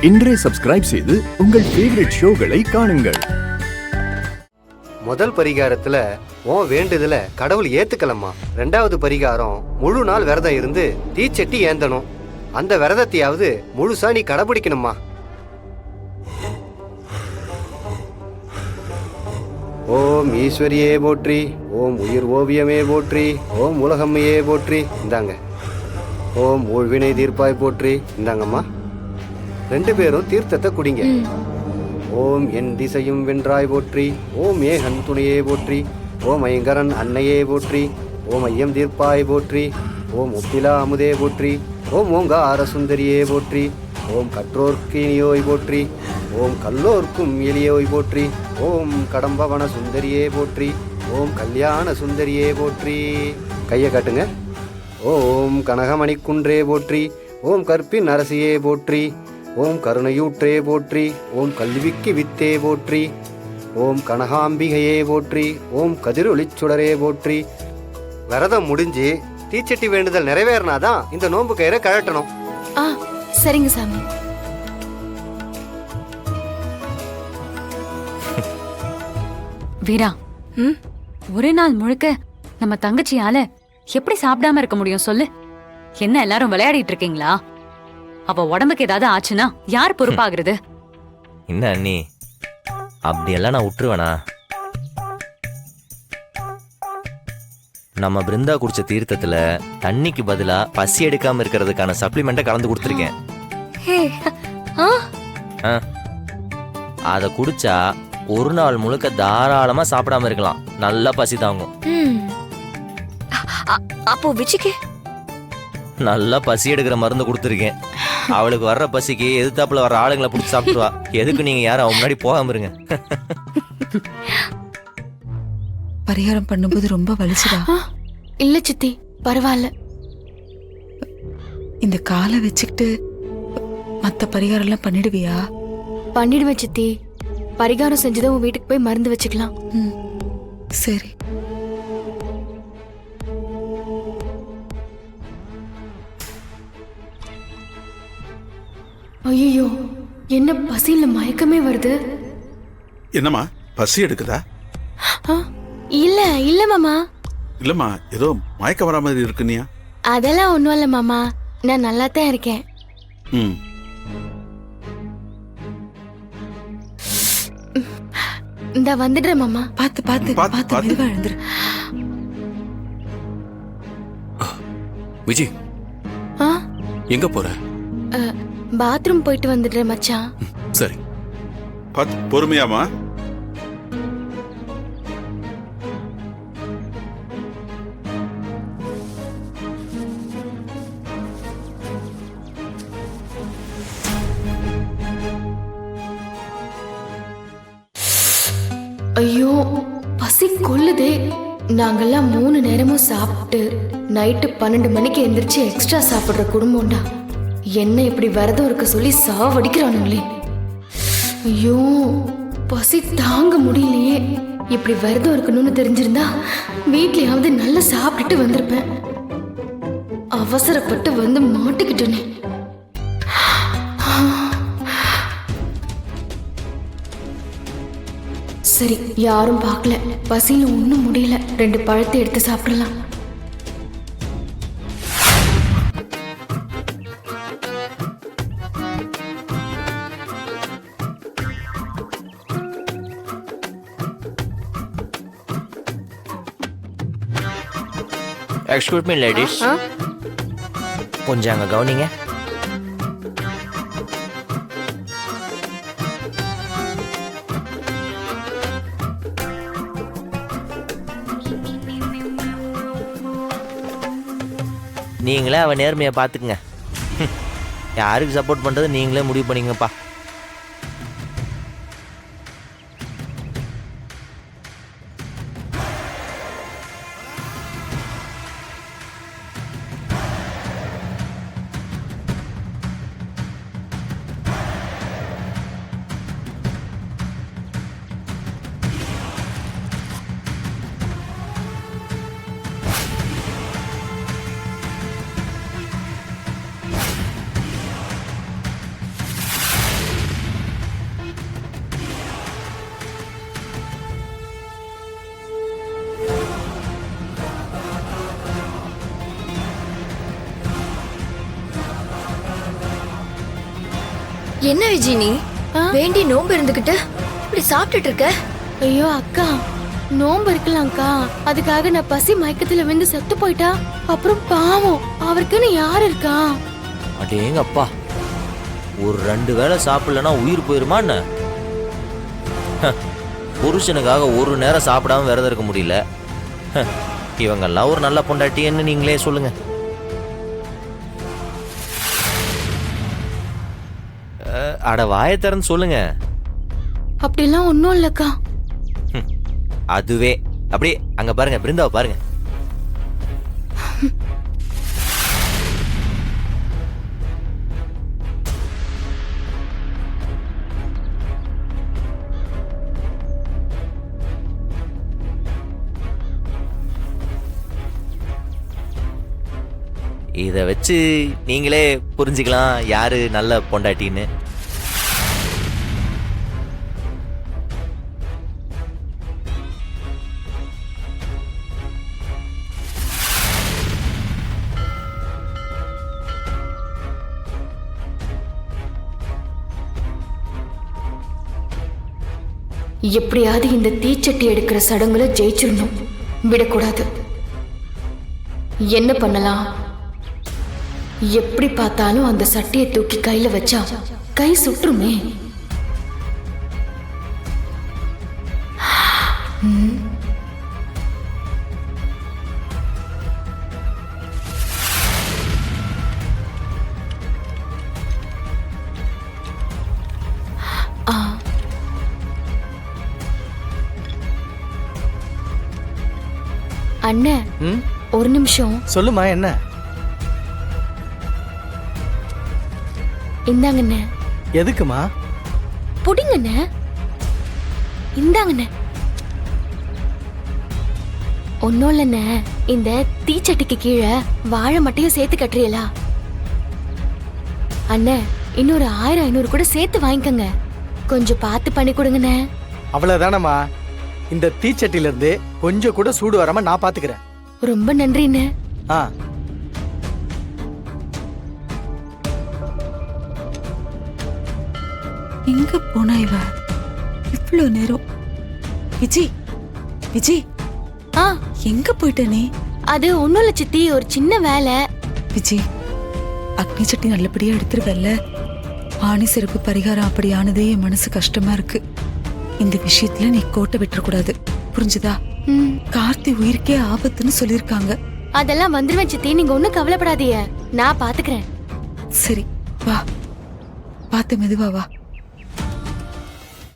இன்றே சப்ஸ்கிரைப் செய்து உங்கள் ஃபேவரட் ஷோகளை காணுங்கள். முதல் பரிகாரத்துல உன் வேண்டுதல கடவுள் ஏத்துக்கலம்மா. ரெண்டாவது பரிகாரம் முழு நாள் விரதம் இருந்து தீச்சட்டி ஏந்தணும். அந்த விரதத்தையாவது முழுசா நீ கடைபிடிக்கணுமா. ஓம் ஈஸ்வரியே போற்றி, ஓம் உயிர் ஓவியமே போற்றி, ஓம் உலகம்மையே போற்றி. இந்தாங்க. ஓம் ஊழ்வினை தீர்ப்பாய் போற்றி. இந்தாங்கம்மா. 2 பேரும் தீர்த்தத்தை குடிங்க. ஓம் என் திசையும் வென்றாய் போற்றி, ஓம் ஏகன் துணையே போற்றி, ஓம் ஐங்கரன் அன்னையே போற்றி, ஓம் ஐயம் தீர்ப்பாய் போற்றி, ஓம் ஒப்பிலா அமுதே போற்றி, ஓம் ஓங்கார சுந்தரியே போற்றி, ஓம் கற்றோர்க்கு இனியோய் போற்றி, ஓம் கல்லோர்க்கும் எளியோய் போற்றி, ஓம் கடம்பவன சுந்தரியே போற்றி, ஓம் கல்யாண சுந்தரியே போற்றி. கையை காட்டுங்க. ஓம் கனகமணிக்குன்றே போற்றி, ஓம் கற்பின் அரசியே போற்றி, ஓம் கருணையூற்றே போற்றி, ஓம் கல்விக்கு வித்தே போற்றி, ஓம் கனகாம்பிகையே போற்றி, ஓம் கதிரொளிச்சுடரே போற்றி. விரதம் முடிஞ்சு தீச்சட்டி வேண்டுதல் நிறைவேறினாதான் இந்த நோன்பு கயிறை கழட்டணும். சரிங்க சாமி. வீரா, ஒரு நாள் முழுக்க நம்ம தங்கச்சியால எப்படி சாப்பிடாம இருக்க முடியும் சொல்லு? என்ன எல்லாரும் விளையாடிட்டு இருக்கீங்களா? அவ உடம்புக்கு ஏதாவது ஆச்சுன்னா யார் பொறுப்பாகிறது? என்ன அண்ணி, அப்படியெல்லாம் நான் விட்டுருவேனா? நம்ம பிருந்தா குடிச்ச தீர்த்தத்துல தண்ணிக்கு பதிலா பசி எடுக்காம இருக்கிறதுக்கான சப்ளிமெண்ட்டை கலந்து கொடுத்துருக்கேன். அத குடிச்சா ஒரு நாள் முழுக்க தாராளமா சாப்பிடாம இருக்கலாம். நல்லா பசி தாங்கும். அப்போ விஜிக்கு நல்லா பசி எடுக்கிற மருந்து கொடுத்துருக்கேன். அவளுக்கு வர்ற பசிக்கு எதிர்த்தாப்புல வர்ற ஆளுங்களை பிடிச்சி சாப்பிட்டுருவா. எதுக்கு நீங்க யாரும் அவன் முன்னாடி போகாம இருங்க. பரிகாரம் பண்ணும்போது ரொம்ப வலிச்சுதா? இல்ல சித்தி, பரவாயில்ல. இந்த காலை வச்சுக்கிட்டு மத்த பரிகாரம் எல்லாம் பண்ணிடுவியா? பண்ணிடுவேன் சித்தி. பரிகாரம் செஞ்சதை உன் வீட்டுக்கு போய் மருந்து வச்சுக்கலாம். சரி. ஐயோ, என்ன பசியில மயக்கமே வருது. என்னம்மா, பசி எடுக்குதா? இல்ல இல்ல மாமா. இல்லம்மா, ஏதோ மயக்கம் வர மாதிரி இருக்குனியா? அதெல்லாம் ஒண்ணும் இல்ல மாமா, நான் நல்லா தான் இருக்கேன். இந்த வந்துடுறேன் மாமா. பாத்து பாத்து பாத்து மெதுவா எழுந்துரு. விஜி, எங்க போற? பாத்ரூம் போயிட்டு வந்துடுறேன் மச்சான். சரி, பாத்து பொறுமையாமா. ஐயோ, பசி கொல்லுதே. நாங்கெல்லாம் 3 நேரமும் சாப்பிட்டு நைட்டு 12 மணிக்கு எந்திரிச்சு எக்ஸ்ட்ரா சாப்பிடுற குடும்பம்டா. என்ன இப்படி விரதம் இருக்க சொல்லி சாவடிக்கிறானுங்களே. ஐயோ, பசி தாங்க முடியலையே. இப்படி விரதம் இருக்கணும்னு தெரிஞ்சிருந்தா வீட்லயாவது நல்லா சாப்பிட்டுட்டு வந்திருப்பேன். அவசரப்பட்டு வந்து மாட்டிக்கிட்டேனே. சரி, யாரும் பார்க்கல, பசியில ஒன்றும் முடியல. 2 பழத்தை எடுத்து சாப்பிடலாம். எக்ஸ்கியூஸ் மீ லேடிஸ், கொஞ்சம் அங்க கவனிங்க. நீங்களே அவன் நேர்மையை பார்த்துக்குங்க. யாருக்கு சப்போர்ட் பண்ணுறது நீங்களே முடிவு பண்ணிங்கப்பா. என்ன விஜய் நீ வேண்டி நோம்பு இருந்துகிட்டு இப்படி சாப்பிட்டுட்டு இருக்க? ஐயோ அக்கா, நோம்பு இருக்கலாம்க்கா. அதுக்காக நான் பசி மயக்கத்துல விழுந்து செத்து போயிட்டா அப்புறம் பாவம் அவருக்குன்னு யார் இருக்கா? அடேங்கப்பா, ஒரு 2 வேளை சாப்பிடலன்னா உயிர் போயிருமா என்ன? புருஷனுக்காக ஒரு நேரம் சாப்பிடாம விரதம் இருக்க முடியல. இவங்கெல்லாம் ஒரு நல்ல பொண்டாட்டின்னு நீங்களே சொல்லுங்க. அட வாயை திறந்து சொல்லுங்க. அப்படிலாம் ஒன்றும் இல்லக்கா. அதுவே அப்படியே அங்க பாருங்க, பிருந்தாவை பாருங்க. இதை வச்சு நீங்களே புரிஞ்சுக்கலாம் யாரு நல்ல பொண்டாட்டின்னு. எப்படியாவது இந்த தீச்சட்டி எடுக்கிற சடங்குல ஜெயிச்சிடணும், விடக்கூடாது. என்ன பண்ணலாம்? எப்படி பார்த்தாலும் அந்த சட்டியை தூக்கி கையில வச்சா கை சுற்றுமே. அண்ணே, ஒரு நிமிஷம். சொல்லுமா, என்ன? இந்தாங்கண்ணே. எதுக்குமா? புடிங்கண்ணே. இந்தாங்கண்ணே. ஒன்னும் இல்லண்ணே, இந்த தீச்சட்டிக்கு கீழே வாழை மட்டையும் சேர்த்து கட்டுறீங்களா? அண்ணே, இன்னொரு 1000-500 கூட சேர்த்து வாங்கிக்கங்க. கொஞ்சம் பார்த்து பண்ணி கொடுங்கண்ணே. அவ்வளவுதானம்மா. இந்த தீச்சட்டில இருந்து கொஞ்சம் கூட சூடு வராம நான் பாத்துக்கிறேன். ரொம்ப நன்றிண்ணே. ஆ, எங்க போனா இவ இவ்வளவு நேரம்? விஜய், விஜய், எங்க போயிட்ட நீ? அது ஒண்ணும் இல்ல சித்தி, ஒரு சின்ன வேலை. விஜய், அக்னி சட்டி நல்லபடியா எடுத்துருவல்ல? ஆணி சிறப்பு பரிகாரம் அப்படியானதே என் மனசு கஷ்டமா இருக்கு. இந்த விஷயத்துல நீ கோட்டை விட்டுறக்கூடாது, புரிஞ்சுதா? கார்த்தி உயிருக்கே ஆபத்துன்னு சொல்லிருக்காங்க. அதெல்லாம் வந்துருவேன் சித்தி, நீங்க ஒண்ணும் கவலைப்படாதீங்க, நான் பாத்துக்கிறேன். சரி, வா, பார்த்து மெதுவா வா.